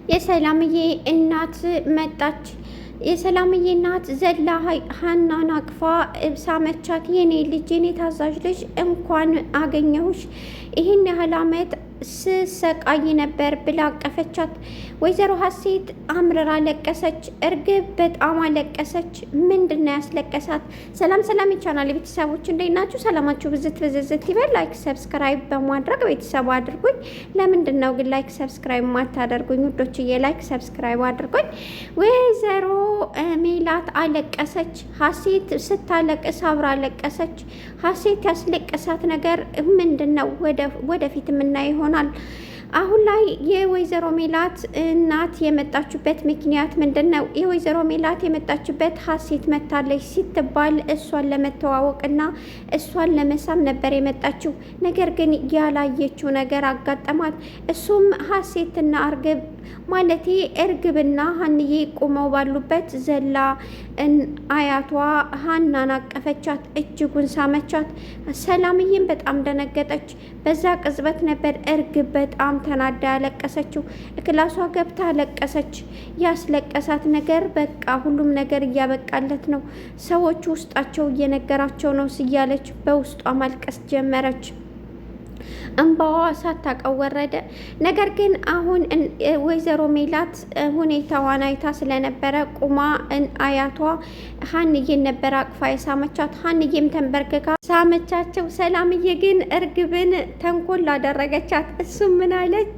የሰላምዬ እናት መጣች። የሰላምዬ እናት ዘላ ሀናን አቅፋ ሳመቻት። የኔ ልጅ፣ የኔ ታዛዥ ልጅ እንኳን አገኘሁሽ፣ ይህን ያህል አመት ስሰቃይ ነበር ብላ አቀፈቻት። ወይዘሮ ሀሴት አምርራ ለቀሰች። እርግብ በጣም አለቀሰች። ምንድነው ያስለቀሳት? ሰላም ሰላም የቻናል ቤተሰቦች እንዴት ናችሁ? ሰላማችሁ ብዝት ብዝዝት ይበል። ላይክ ሰብስክራይብ በማድረግ ቤተሰቡ አድርጉኝ። ለምንድን ነው ግን ላይክ ሰብስክራይብ ማታደርጉኝ ውዶችዬ? ላይክ ሰብስክራይብ አድርጉኝ። ወይዘሮ ሜላት አለቀሰች። ሀሴት ስታለቅስ አብራ አለቀሰች። ሀሴት ያስለቀሳት ነገር ምንድን ነው? ወደፊት የምናየው ይሆናል። አሁን ላይ የወይዘሮ ሜላት እናት የመጣችበት ምክንያት ምንድን ነው? የወይዘሮ ሜላት የመጣችበት ሀሴት መታለች ሲትባል እሷን ለመተዋወቅና እሷን ለመሳም ነበር የመጣችው። ነገር ግን ያላየችው ነገር አጋጠማት። እሱም ሀሴትና እርግብ ማለቴ እርግብና ሀንዬ ቁመው ባሉበት ዘላ አያቷ ሀናን አቀፈቻት፣ እጅጉን ሳመቻት። ሰላምዬም በጣም ደነገጠች። በዛ ቅጽበት ነበር እርግብ በጣም ተናዳ ያለቀሰችው። ክላሷ ገብታ አለቀሰች። ያስለቀሳት ነገር በቃ ሁሉም ነገር እያበቃለት ነው፣ ሰዎቹ ውስጣቸው እየነገራቸው ነው እያለች በውስጧ ማልቀስ ጀመረች። እንባዋ ሳታቀው ወረደ። ነገር ግን አሁን ወይዘሮ ሜላት ሁኔታዋን አይታ ስለነበረ ቁማ አያቷ ሀንዬን ነበር አቅፋ የሳመቻት። ሀንዬም ተንበርክካ ሳመቻቸው። ሰላምዬ ግን እርግብን ተንኮል አደረገቻት። እሱም ምን አለች?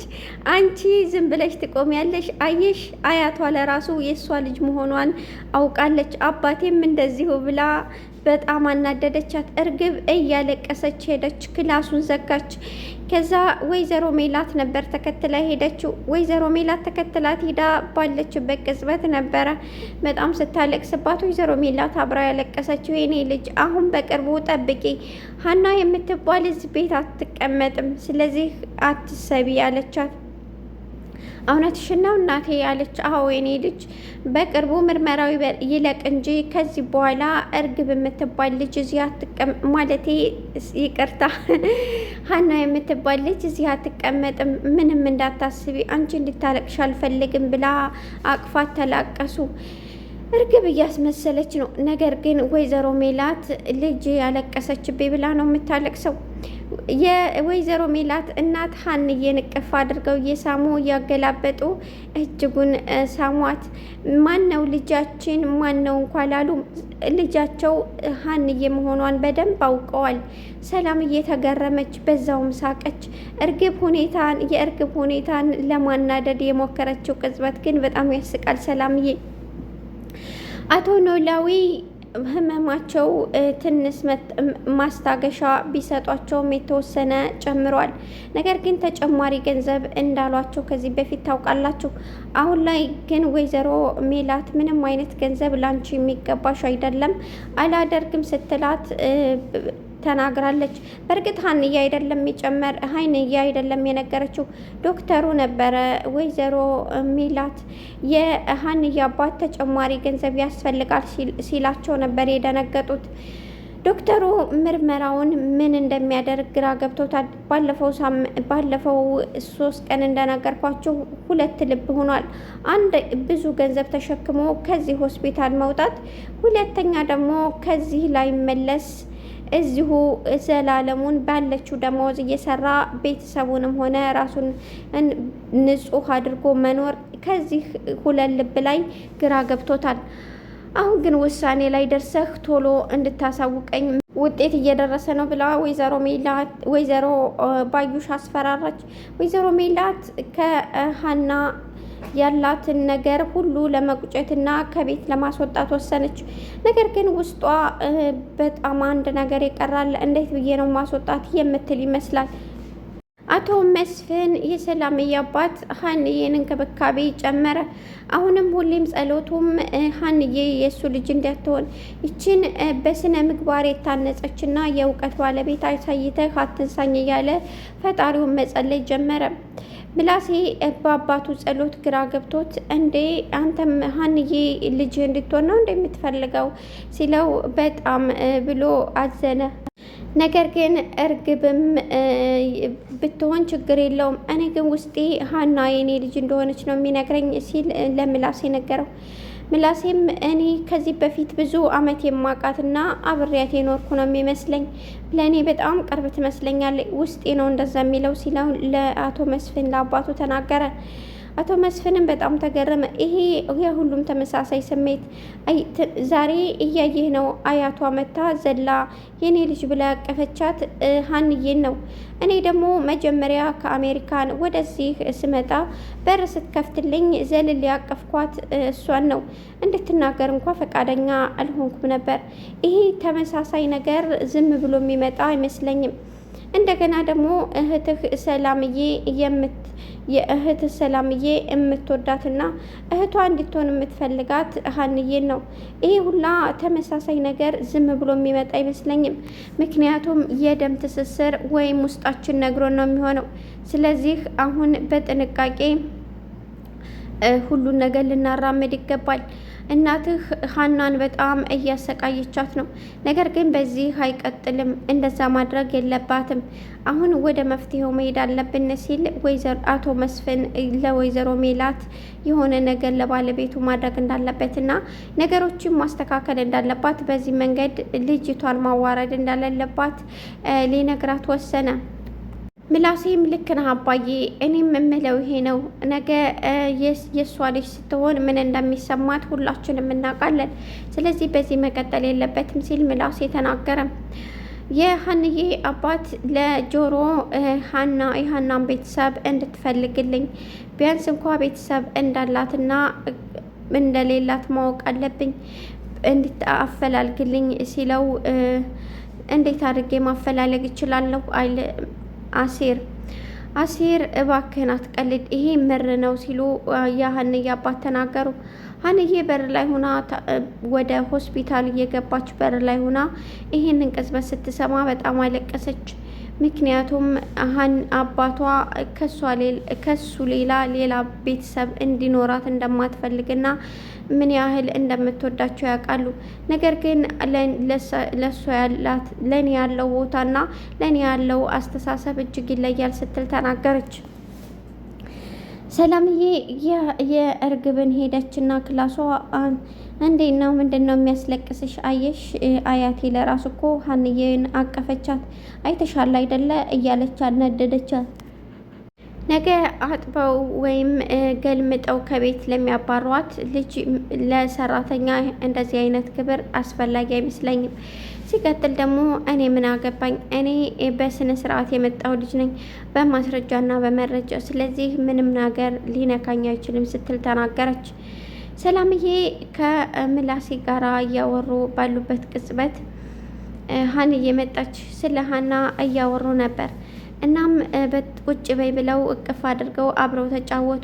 አንቺ ዝም ብለሽ ትቆሚያለሽ? አየሽ፣ አያቷ ለራሱ የእሷ ልጅ መሆኗን አውቃለች፣ አባቴም እንደዚሁ ብላ በጣም አናደደቻት። እርግብ እያለቀሰች ሄደች፣ ክላሱን ዘጋች። ከዛ ወይዘሮ ሜላት ነበር ተከትላ ሄደችው። ወይዘሮ ሜላት ተከትላት ሄዳ ባለችበት ቅጽበት ነበረ በጣም ስታለቅስባት ወይዘሮ ሜላት አብራ ያለቀሰችው። የኔ ልጅ አሁን በቅርቡ ጠብቂ፣ ሀና የምትባል እዚህ ቤት አትቀመጥም፣ ስለዚህ አትሰቢ ያለቻት። እውነትሽን ነው እናቴ ያለች። አዎ የኔ ልጅ በቅርቡ ምርመራዊ ይለቅ እንጂ ከዚህ በኋላ እርግብ የምትባል ልጅ እዚህ ማለቴ ይቅርታ ሀና የምትባል ልጅ እዚህ አትቀመጥም፣ ምንም እንዳታስቢ፣ አንቺ እንድታለቅሽ አልፈልግም ብላ አቅፋት ተላቀሱ። እርግብ እያስመሰለች ነው። ነገር ግን ወይዘሮ ሜላት ልጅ ያለቀሰችብኝ ብላ ነው የምታለቅሰው። የወይዘሮ ሜላት እናት ሀንዬን እቅፍ አድርገው እየሳሙ እያገላበጡ እጅጉን ሳሟት። ማነው ልጃችን ማነው እንኳን ላሉ ልጃቸው ሀንዬ መሆኗን በደንብ አውቀዋል። ሰላም እየተገረመች በዛውም ሳቀች። የእርግብ ሁኔታን ለማናደድ የሞከረችው ቅጽበት ግን በጣም ያስቃል። ሰላምዬ አቶ ኖላዊ ህመማቸው ትንሽ ማስታገሻ ቢሰጧቸውም የተወሰነ ጨምሯል። ነገር ግን ተጨማሪ ገንዘብ እንዳሏቸው ከዚህ በፊት ታውቃላችሁ። አሁን ላይ ግን ወይዘሮ ሜላት ምንም አይነት ገንዘብ ላንቺ የሚገባሽ አይደለም አላደርግም ስትላት ተናግራለች። በእርግጥ ሀንዬ አይደለም የነገረችው ዶክተሩ ነበረ። ወይዘሮ ሜላት የሀንዬ አባት ተጨማሪ ገንዘብ ያስፈልጋል ሲላቸው ነበር የደነገጡት። ዶክተሩ ምርመራውን ምን እንደሚያደርግ ግራ ገብቶታል። ባለፈው 3 ቀን እንደነገርኳችሁ 2 ልብ ሆኗል። አንድ ብዙ ገንዘብ ተሸክሞ ከዚህ ሆስፒታል መውጣት፣ ሁለተኛ ደግሞ ከዚህ ላይ መለስ እዚሁ ዘላለሙን ባለችው ደመወዝ እየሰራ ቤተሰቡንም ሆነ ራሱን ንጹህ አድርጎ መኖር። ከዚህ 2 ልብ ላይ ግራ ገብቶታል። አሁን ግን ውሳኔ ላይ ደርሰህ ቶሎ እንድታሳውቀኝ ውጤት እየደረሰ ነው ብላ ወይዘሮ ባዩሽ አስፈራራች። ወይዘሮ ሜላት ከሀና ያላትን ነገር ሁሉ ለመቁጨትና ከቤት ለማስወጣት ወሰነች። ነገር ግን ውስጧ በጣም አንድ ነገር ይቀራል። እንዴት ብዬ ነው ማስወጣት የምትል ይመስላል። አቶ መስፍን የሰላምዬ አባት ሀንዬን እንክብካቤ ጨመረ። አሁንም ሁሌም ጸሎቱም ሀንዬ የእሱ ልጅ እንዳትሆን ይችን በስነ ምግባር የታነጸችና የእውቀት ባለቤት አሳይተህ አትንሳኝ እያለ ፈጣሪውን መጸለይ ጀመረ። ምላሴ በአባቱ ጸሎት ግራ ገብቶት እንዴ አንተም ሀንዬ ልጅ እንድትሆን ነው እንደምትፈልገው ሲለው በጣም ብሎ አዘነ። ነገር ግን እርግብም ብትሆን ችግር የለውም፣ እኔ ግን ውስጤ ሀና የኔ ልጅ እንደሆነች ነው የሚነግረኝ ሲል ለምላሴ ነገረው። ምላሴም እኔ ከዚህ በፊት ብዙ አመት የማውቃትና አብሬያት የኖርኩ ነው የሚመስለኝ፣ ለእኔ በጣም ቅርብ ትመስለኛለች፣ ውስጤ ነው እንደዛ የሚለው ሲለው ለአቶ መስፍን ለአባቱ ተናገረ። አቶ መስፍንም በጣም ተገረመ። ይሄ የሁሉም ተመሳሳይ ስሜት ዛሬ እያየህ ነው። አያቷ መታ ዘላ የኔ ልጅ ብላ ያቀፈቻት ሀንዬን ነው። እኔ ደግሞ መጀመሪያ ከአሜሪካን ወደዚህ ስመጣ በር ስትከፍትልኝ ዘልል ያቀፍኳት እሷን ነው። እንድትናገር እንኳ ፈቃደኛ አልሆንኩም ነበር። ይሄ ተመሳሳይ ነገር ዝም ብሎ የሚመጣ አይመስለኝም። እንደገና ደግሞ እህትህ ሰላምዬ የእህትህ ሰላምዬ የምትወዳትና እህቷ እንድትሆን የምትፈልጋት ሀንዬን ነው። ይሄ ሁላ ተመሳሳይ ነገር ዝም ብሎ የሚመጣ አይመስለኝም። ምክንያቱም የደም ትስስር ወይም ውስጣችን ነግሮን ነው የሚሆነው። ስለዚህ አሁን በጥንቃቄ ሁሉን ነገር ልናራምድ ይገባል። እናትህ ሀናን በጣም እያሰቃየቻት ነው። ነገር ግን በዚህ አይቀጥልም። እንደዛ ማድረግ የለባትም። አሁን ወደ መፍትሄው መሄድ አለብን ሲል አቶ መስፍን ለወይዘሮ ሜላት የሆነ ነገር ለባለቤቱ ማድረግ እንዳለበትና ነገሮችን ማስተካከል እንዳለባት፣ በዚህ መንገድ ልጅቷን ማዋረድ እንዳለባት ሊነግራት ወሰነ። ምላሴም ልክ ነህ አባዬ፣ እኔም የምለው ይሄ ነው። ነገ የእሷ ልጅ ስትሆን ምን እንደሚሰማት ሁላችንም እናውቃለን። ስለዚህ በዚህ መቀጠል የለበትም ሲል ምላሴ ተናገረ። የሀንዬ አባት ለጆሮ የሀናን ቤተሰብ እንድትፈልግልኝ ቢያንስ እንኳ ቤተሰብ እንዳላትና እንደሌላት ማወቅ አለብኝ እንድታፈላልግልኝ ሲለው እንዴት አድርጌ ማፈላለግ እችላለሁ? አሴር እባክህን አትቀልድ፣ ይሄ ምር ነው ሲሉ የሀንዬ አባት ተናገሩ። ሀንዬ በር ላይ ሆና ወደ ሆስፒታል እየገባች በር ላይ ሆና ይሄንን ቅጽበት ስትሰማ በጣም አለቀሰች። ምክንያቱም አባቷ ከሱ ሌላ ቤተሰብ እንዲኖራት እንደማትፈልግና ምን ያህል እንደምትወዳቸው ያውቃሉ። ነገር ግን ለእሷ ያላት ለእኔ ያለው ቦታና ለእኔ ያለው አስተሳሰብ እጅግ ይለያል ስትል ተናገረች። ሰላምዬ የእርግብን ሄደችና ክላሷ እንዴት ነው? ምንድን ነው የሚያስለቅስሽ? አየሽ አያቴ ለራሱ እኮ ሀንዬን አቀፈቻት አይተሻል አይደለ? እያለች አናደደቻት። ነገ አጥበው ወይም ገልምጠው ከቤት ለሚያባሯት ልጅ ለሰራተኛ እንደዚህ አይነት ክብር አስፈላጊ አይመስለኝም። ሲቀጥል ደግሞ እኔ ምን አገባኝ? እኔ በስነ ስርዓት የመጣው ልጅ ነኝ በማስረጃና በመረጃ። ስለዚህ ምንም ነገር ሊነካኝ አይችልም ስትል ተናገረች። ሰላምዬ ከምላሴ ጋራ እያወሩ ባሉበት ቅጽበት ሀንዬ መጣች። ስለ ሀና እያወሩ ነበር። እናም ቁጭ በይ ብለው እቅፍ አድርገው አብረው ተጫወቱ።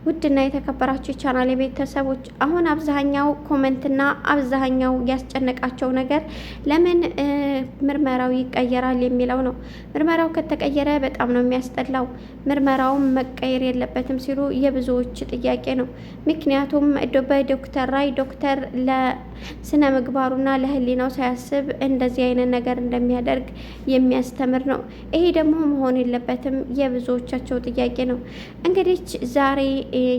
ውድና የተከበራችሁ የቻናል ቤተሰቦች አሁን አብዛኛው ኮመንትና አብዛኛው ያስጨነቃቸው ነገር ለምን ምርመራው ይቀየራል የሚለው ነው። ምርመራው ከተቀየረ በጣም ነው የሚያስጠላው። ምርመራውም መቀየር የለበትም ሲሉ የብዙዎች ጥያቄ ነው። ምክንያቱም በዶክተር ላይ ዶክተር ለስነ ምግባሩና ለሕሊናው ሳያስብ እንደዚህ አይነት ነገር እንደሚያደርግ የሚያስተምር ነው። ይሄ ደግሞ መሆን የለበትም የብዙዎቻቸው ጥያቄ ነው። እንግዲህ ዛሬ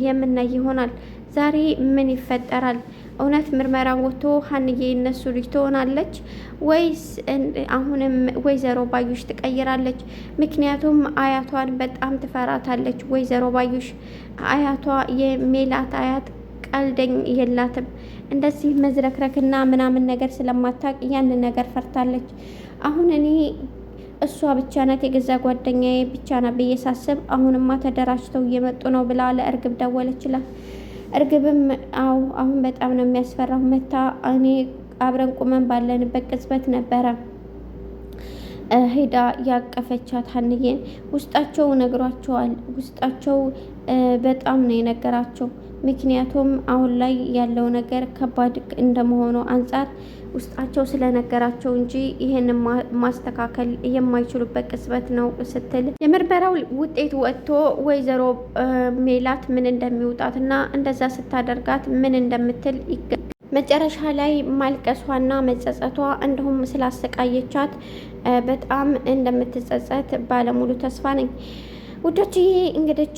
የምናይ ይሆናል። ዛሬ ምን ይፈጠራል? እውነት ምርመራ ወጥቶ ሀንዬ እነሱ ልጅ ትሆናለች ወይስ አሁንም ወይዘሮ ባዩሽ ትቀይራለች? ምክንያቱም አያቷን በጣም ትፈራታለች ወይዘሮ ባዩሽ። አያቷ የሜላት አያት ቀልደኝ የላትም። እንደዚህ መዝረክረክና ምናምን ነገር ስለማታውቅ ያንን ነገር ፈርታለች። አሁን እኔ እሷ ብቻ ናት የገዛ ጓደኛዬ ብቻ ናት ብዬ ሳስብ አሁንማ ተደራጅተው እየመጡ ነው ብላ ለእርግብ ደወለችላት። እርግብም አሁን በጣም ነው የሚያስፈራው። መታ እኔ አብረን ቁመን ባለንበት ቅጽበት ነበረ ሄዳ ያቀፈቻት ሀንዬን። ውስጣቸው ነግሯቸዋል። ውስጣቸው በጣም ነው የነገራቸው። ምክንያቱም አሁን ላይ ያለው ነገር ከባድ እንደመሆኑ አንጻር ውስጣቸው ስለነገራቸው እንጂ ይህን ማስተካከል የማይችሉበት ቅጽበት ነው ስትል የምርመራው ውጤት ወጥቶ ወይዘሮ ሜላት ምን እንደሚውጣትና እንደዛ ስታደርጋት ምን እንደምትል መጨረሻ ላይ ማልቀሷና መጸጸቷ እንዲሁም ስላሰቃየቻት በጣም እንደምትጸጸት ባለሙሉ ተስፋ ነኝ። ውዶችዬ እንግዲህ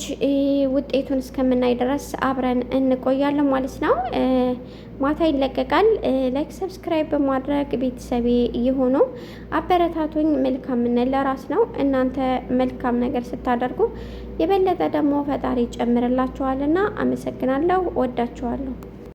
ውጤቱን እስከምናይ ድረስ አብረን እንቆያለን ማለት ነው። ማታ ይለቀቃል። ላይክ ሰብስክራይብ በማድረግ ቤተሰቤ የሆኑ አበረታቱኝ። መልካምነት ለራስ ነው። እናንተ መልካም ነገር ስታደርጉ የበለጠ ደግሞ ፈጣሪ ይጨምርላችኋልና አመሰግናለሁ። ወዳችኋለሁ።